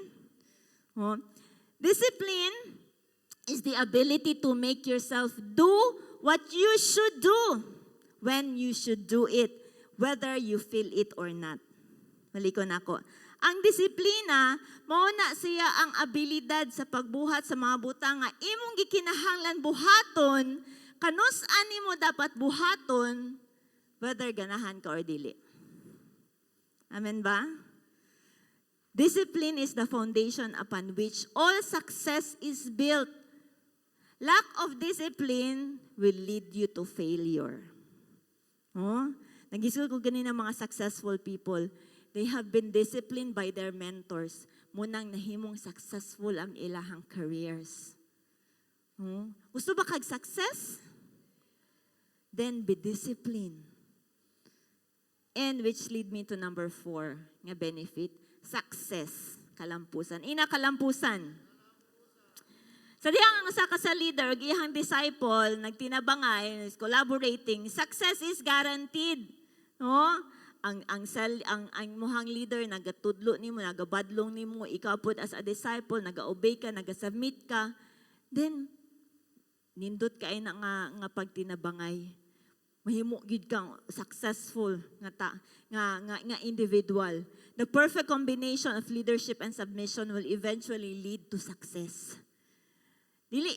Discipline is the ability to make yourself do what you should do when you should do it, whether you feel it or not. Maliko na ko. Ang disiplina, mauna siya ang abilidad sa pagbuhat sa mga butang nga imong gikinahanglan buhaton, kanus-an nimo dapat buhaton, whether ganahan ka or dili. Amen ba? Discipline is the foundation upon which all success is built. Lack of discipline will lead you to failure. Oh? Nag-isip ko ganina mga successful people. They have been disciplined by their mentors. Munang nahimong successful ang ilahang careers. Oh? Gusto ba kag-success? Then be disciplined. And which lead me to number 4, nga benefit. Success. Kalampusan. Ina kalampusan. Sa diyang sa ka sa leader, gihang disciple, nagtinabangay, collaborating, success is guaranteed. No? Ang muhang leader, nagatudlo nimo, nagabadlong nimo, ikaw pud as a disciple, naga-obey ka, naga-submit ka, then, nindot ka na nga pagtinabangay. Mahimo gid kang successful nga individual. The perfect combination of leadership and submission will eventually lead to success. Dili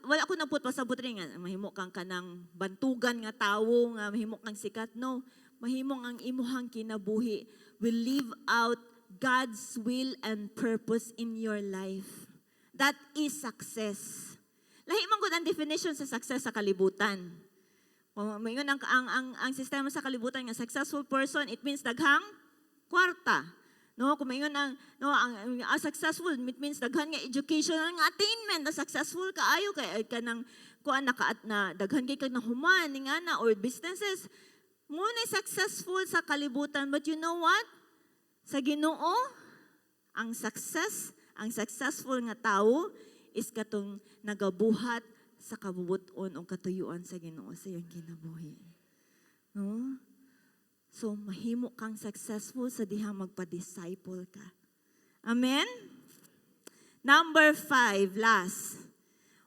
wala ko na pud pasabot rin nga mahimo kang kanang bantugan nga tawo nga mahimo kang sikat, no. Mahimong ang imuhang kinabuhi will live out God's will and purpose in your life. That is success. Lahi man gud ang definition sa success sa kalibutan. Mayon ang sistema sa kalibutan nga successful person, it means daghang kwarta. No, kung mayon ang successful, it means daghan nga educational nga attainment, na successful kaayo kay kanang kuan na daghan kay kag nahuman nga na or businesses. Muna successful sa kalibutan, but you know what? Sa Ginoo, ang successful nga tao is katong nagabuhat sa kabubuton o katuyuan sa Ginoo sa iyang kinabuhi. No? So, mahimo kang successful sa dihang magpa-disciple ka. Amen? Number 5, last.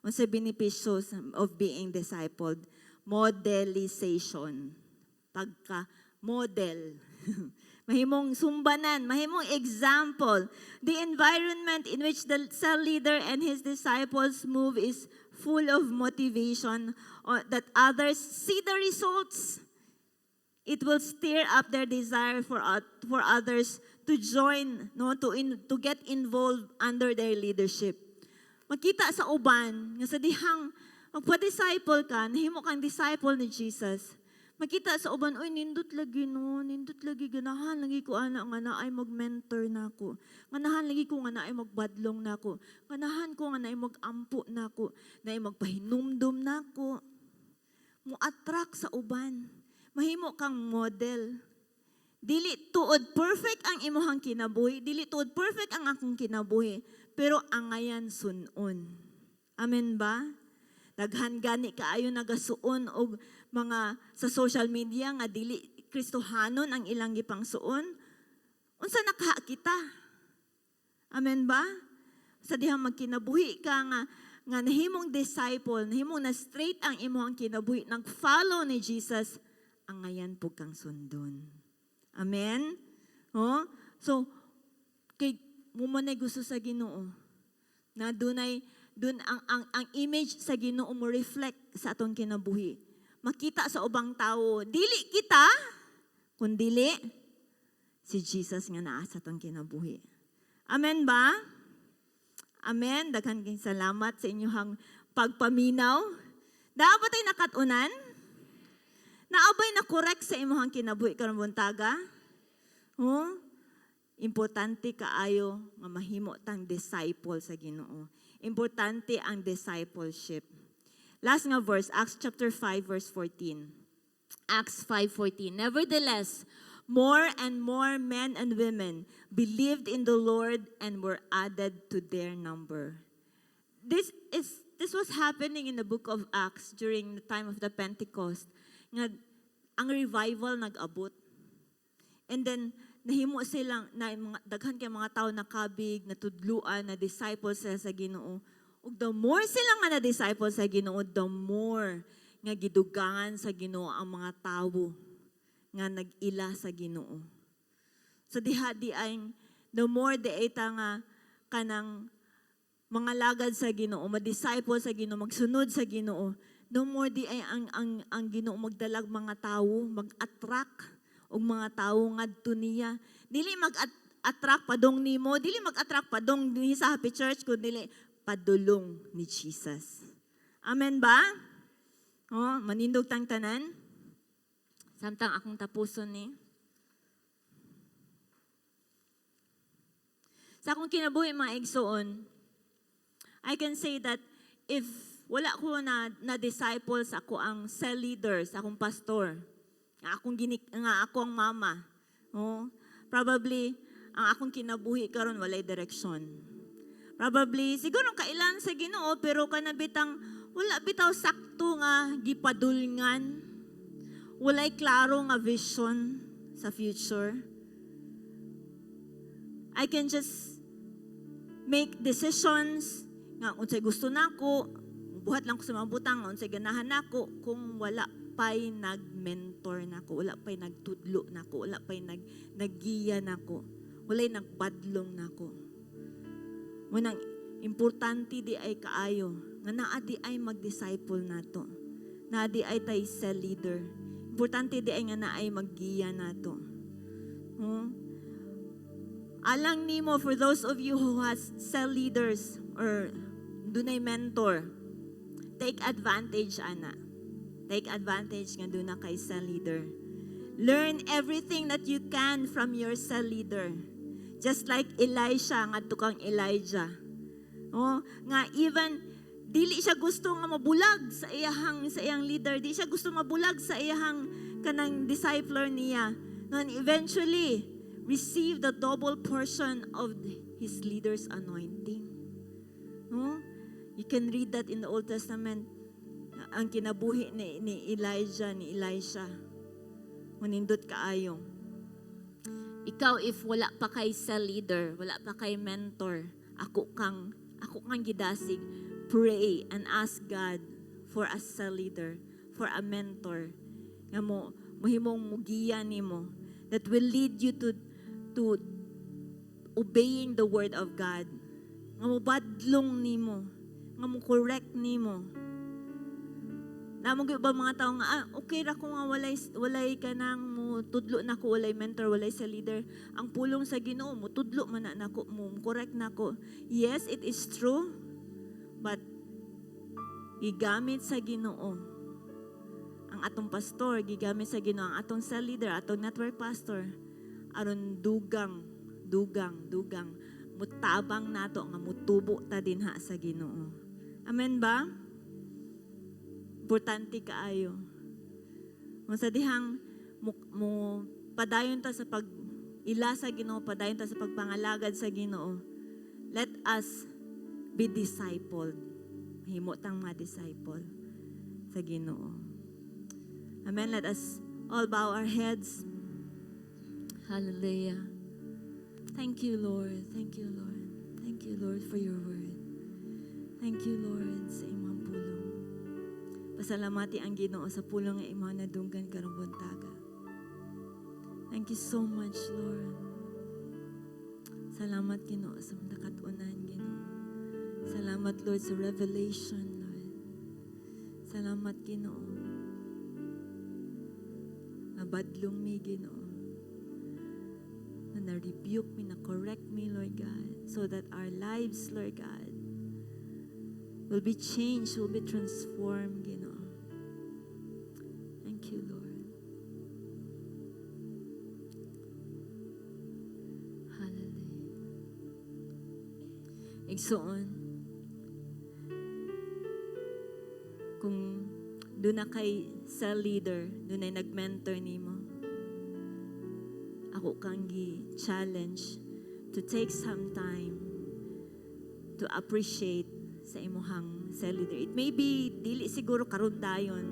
Unsa beneficios of being discipled? Modelization. Pagka-model. Mahimong sumbanan, mahimong example. The environment in which the cell leader and his disciples move is full of motivation that others see the results. It will stir up their desire for others to join, no, to get involved under their leadership. Makita sa uban nga sa dihang magpa-disciple ka, nahimo kang disciple ni Jesus. Makita sa uban, oy nindot lagi no, nindot lagi ganahan lagi ko ana nga naay mag-mentor nako. Ganahan lagi ko nga naay magbadlong nako. Ganahan ko nga naay mag-ampo nako, naay magpahinumdum nako. Mo-attract sa uban. Mahimo kang model. Dili tuod perfect ang imuhang kinabuhi, dili tuod perfect ang akong kinabuhi, pero angayan sunon. Amen ba? Daghan gani kaayo nagasuon og mga sa social media nga dili Kristohanon ang ilang gipangsuon. Unsa nakaha kita? Amen ba? Sa dihang magkinabuhi ka nga nahimong disciple, nahimong na straight ang imong kinabuhi, nag-follow ni Jesus, ang ngayan po kang sundon. Amen? Oh? So, kay mo man ay gusto sa Ginoo na dun ang image sa Ginoo mo reflect sa atong kinabuhi. Makita sa ubang tao, dili kita, kundili si Jesus nga naa sa atong kinabuhi. Amen ba? Amen. Daghan kayong salamat sa inyong pagpaminaw. Dapat ay nakatunan? Naabay na correct sa imong kinabuhi karon buntaga? Oh? Importante kaayo nga mahimo tang disciple sa Ginoo. Importante ang discipleship. Last nga verse, Acts chapter 5 verse 14. Acts 5:14. Nevertheless, more and more men and women believed in the Lord and were added to their number. This was happening in the book of Acts during the time of the Pentecost. Nga ang revival nag-abot. And then nahimo silang na daghan kay mga tao nakabig, natudluan, na disciples sila sa Ginoo. Ug the more sila nga na disciples sa Ginoo, the more nga gidugangan sa Ginoo ang mga tawo. nga nag-ila sa Ginoo. So diha di ay the more di ay ta nga kanang mga lagad sa Ginoo, ma-disciple sa Ginoo, magsunod sa Ginoo, the more di ay ang Ginoo magdalag mga tawo, mag-attract og mga tawo ngadto niya. Dili mag-attract padong nimo, dili mag-attract padong dinhi sa Happy Church kundi padulong ni Jesus. Amen ba? Oh, manindog tang tanan. Samtang akong tapuson ni. Sa akong kinabuhi mga igsoon, I can say that if wala ko na disciples, ako ang cell leader, sa akong pastor, nga ako ang mama, probably ang akong kinabuhi karon walay direksyon. Probably siguro kailan sa Ginoo pero kanabitang wala bitaw sakto nga gipadulngan. Walay klaro nga vision sa future. I can just make decisions nga unsay gusto nako, buhat lang ko sa mga butang, unsay ganahan nako kung wala pay nag-mentor nako, wala pay nagtudlo nako, wala pay naggiya nako, walay nagbadlong nako. Munang importante di ay kaayo nga naa di ay mag-disciple nato. Naa di ay tay cell leader. Importante di ay nga naa ay maggiya nato. Alang nimo for those of you who has cell leaders or dunay mentor, take advantage ana. Take advantage nga doon na kay cell leader. Learn everything that you can from your cell leader. Just like Elisha, nga tukang Elijah. Nga even, dili siya gusto nga mabulag sa iyang leader. Di siya gusto mabulag sa iyang kanang discipler niya. And eventually, receive the double portion of his leader's anointing. You can read that in the Old Testament. Ang kinabuhi ni Elijah, ni Elisha. Manindot kaayo. Ikaw, if wala pa kay cell leader, wala pa kay mentor, ako kang gidasig, pray and ask God for a cell leader, for a mentor, nga mohimong mugiya nimo, that will lead you to obeying the word of God. Nga mo badlong nimo, nga mo correct nimo. Namang ba mga tao nga, okay ra ko nga walay ka nang mo tudlo na ko, walay mentor, walay sa leader. Ang pulong sa Ginoo mo, tudlo man na nako mo, correct nako. Yes, it is true, but gigamit sa Ginoo. Ang atong pastor, gigamit sa Ginoo, ang atong cell leader, atong network pastor, aron dugang, mutabang nato nga mutubo ta dinha sa Ginoo. Amen ba? Importante kaayo. Kung sa dihang mo padayon ta sa pag-ila sa Ginoo, padayon ta sa pagpangalagad sa Ginoo, let us be discipled. Himo tang mga disciple sa Ginoo. Amen. Let us all bow our heads. Hallelujah. Thank you, Lord. Thank you, Lord. Thank you, Lord, for your word. Thank you, Lord, sa imong pulong. Pasalamati ang Ginoo sa pulong nga imo nadunggan karong buntaga. Thank you so much, Lord. Salamat, Ginoo, sa nakatunan, Ginoo. Salamat, Lord, sa revelation, Lord. Salamat, Ginoo. Nabadlong mi, Ginoo. Na-rebuke me, na-correct me, Lord God, so that our lives, Lord God, will be changed, will be transformed, Ginoo. Thank you, Lord. Hallelujah. Igsoon, kung doon na kay cell leader, doon ay nag-mentor nimo, ako kang gi-challenge to take some time to appreciate sa imuhang cell leader. It may be, dili siguro karon dayon,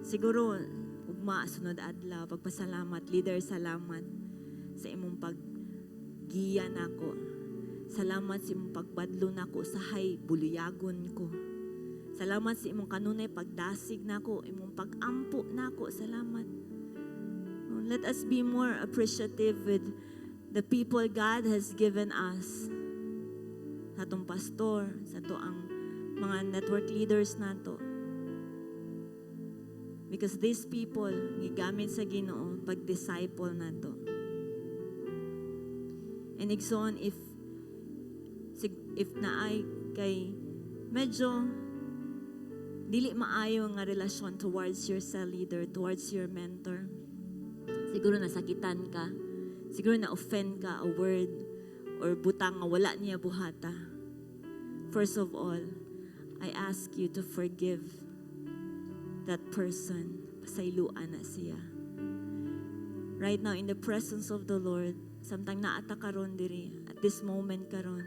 siguro ugma sunod adlaw, pagpasalamat, leader, salamat sa imong paggiya nako. Salamat sa imong pagbadlo nako sa hay buluyagon ko. Salamat sa imong kanunay pagdasig nako, imong pagampo nako. Salamat. Let us be more appreciative with the people God has given us. Sa atong pastor, sa to ang mga network leaders nato. Because these people, gigamit sa Ginoo pag-disciple nato. And igsoon, if naay kay medyo dili maayo nga relasyon towards your cell leader, towards your mentor. Siguro nasakitan ka, siguro na-offend ka a word or butang nga wala niya buhata. First of all, I ask you to forgive that person. Pasayloan na siya. Right now, in the presence of the Lord, samtang naata karon diri, at this moment karon,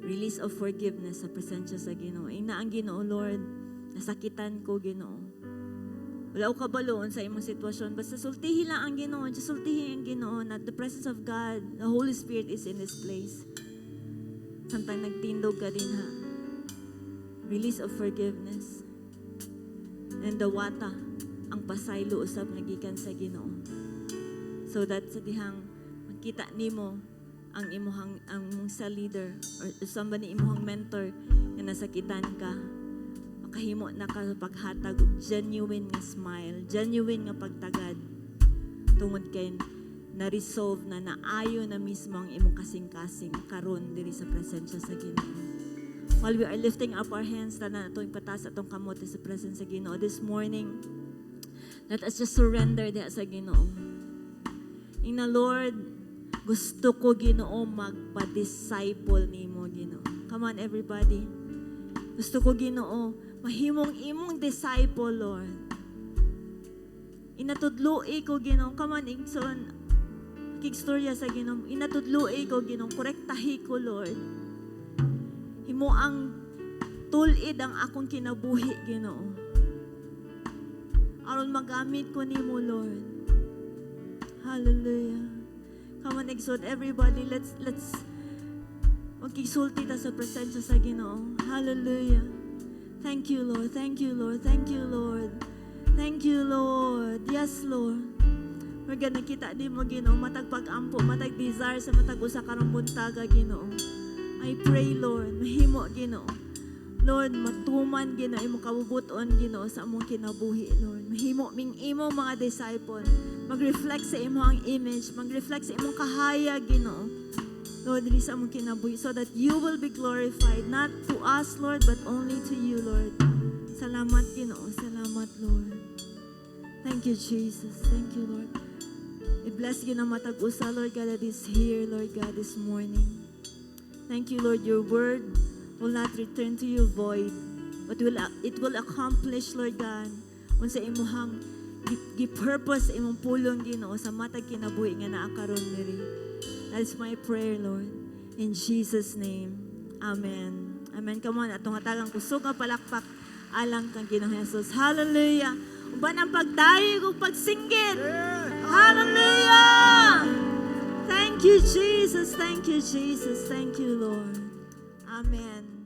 release of forgiveness sa presensya sa Ginoo. Ina ang Ginoo, Lord, nasakitan ko, Ginoo. Wala ko kabaloon sa imong sitwasyon. Basta sultihi lang ang Ginoo. Just sultihi ang Ginoo. At the presence of God, the Holy Spirit is in this place. Samtang nagtindog ka din ha. Release of forgiveness. And the wata, ang pasaylo usab nagikan sa Ginoo. So that sa dihang makita nimo ang imong cell leader or somebody imong mentor nga nasakitan ka, makahimo na ka paghatag genuine nga smile, genuine nga pagtagad tungod kay na-resolve na naayo na mismo ang imong kasing-kasing karon diri sa presensya sa Ginoo. While we are lifting up our hands, tanan atong ipataas atong kamot sa presensya sa Ginoo this morning, let us just surrender diha sa Ginoo. Ina Lord, gusto ko, Ginoo, magpa-disciple nimo, Ginoo. Come on, everybody. Gusto ko, Ginoo, mahimong imong disciple, Lord. Inatudloi ko, Ginoo. Come on, Ingson. Kigstorya sa Ginoo. Inatudloi ko, Ginoo. Korektahi ko, Lord. Himo ang tulid ang akong kinabuhi, Ginoo. Aron magamit ko nimo, Lord. Hallelujah. Come on, exhort everybody. Let's magkisulti ta sa presensya sa Ginoo. Hallelujah. Thank you, Lord. Thank you, Lord. Thank you, Lord. Thank you, Lord. Yes, Lord. We're gonna kita di mo, Ginoo, matag pag-ampo, matag desire sa matag usa karong buntaga, Ginoo. I pray, Lord, mahimo, Ginoo. Lord, matuman, Ginoo, imong kabubuton, Ginoo, sa among kinabuhi, Lord. Mahimo ming imo mga disciple. Mag-reflect sa imong image, mag-reflect sa imong kahayag, Ginoo. Lord, dili sa among kinabuhi, so that you will be glorified, not to us, Lord, but only to you, Lord. Salamat, Ginoo. Salamat, Lord. Thank you, Jesus. Thank you, Lord. I-bless you na matag-usa, Lord God, that is here, Lord God, this morning. Thank you, Lord. Your word will not return to you void, but it will accomplish, Lord God, unsa imuhang gi-purpose imong pulong, Ginoo, sa matag kinabuhi nga naa karon diri. That is my prayer, Lord. In Jesus' name. Amen. Amen. Come on, atong hatagang kusog nga palakpak alang kang Ginoong Jesus. Hallelujah. Uban ang pagdayo ug pagsinggit. Hallelujah. Thank you, Jesus. Thank you, Jesus. Thank you, Lord. Amen.